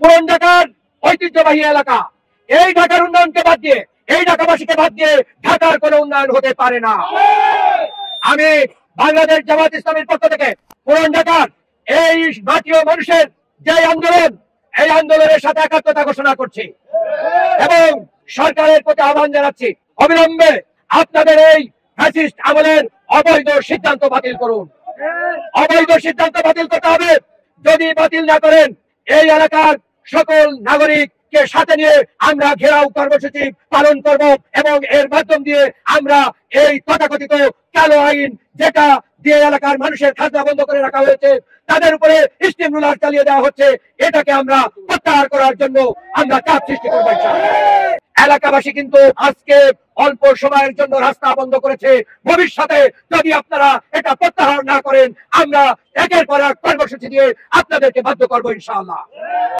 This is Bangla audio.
পুরান ঢাকার ঐতিহ্যবাহী এলাকা, এই ঢাকার উন্নয়নকে বাদ দিয়ে, এই ঢাকাবাসীকে বাদ দিয়ে ঢাকার কোনো উন্নয়ন হতে পারে না। আমি বাংলাদেশ জামাত ইসলামের পক্ষ থেকে পুরান ঢাকার এই জাতীয় মানুষের যে আন্দোলন, এই আন্দোলনের সাথে একাত্মতা ঘোষণা করছি এবং সরকারের প্রতি আহ্বান জানাচ্ছি, অবিলম্বে আপনাদের এই ফ্যাসিস্ট আমলের অবৈধ সিদ্ধান্ত বাতিল করুন। অবৈধ সিদ্ধান্ত বাতিল করতে হবে। যদি বাতিল না করেন, এই এলাকার সকল নাগরিককে সাথে নিয়ে আমরা ঘেরাও কর্মসূচি পালন করব এবং এর মাধ্যম দিয়ে আমরা এই তথাকথিত কালো আইন, যেটা দিয়ে এলাকার মানুষের খাজনা বন্ধ করে রাখা হয়েছে, তাদের উপরে স্টিম রুলার চালিয়ে দেওয়া হচ্ছে, এটাকে আমরা প্রত্যাহার করার জন্য আমরা চাপ সৃষ্টি করব। এলাকাবাসী কিন্তু আজকে অল্প সময়ের জন্য রাস্তা বন্ধ করেছে। ভবিষ্যতে যদি আপনারা এটা প্রত্যাহার না করেন, আমরা একের পর এক কর্মসূচি দিয়ে আপনাদেরকে বাধ্য করবো ইনশাআল্লাহ।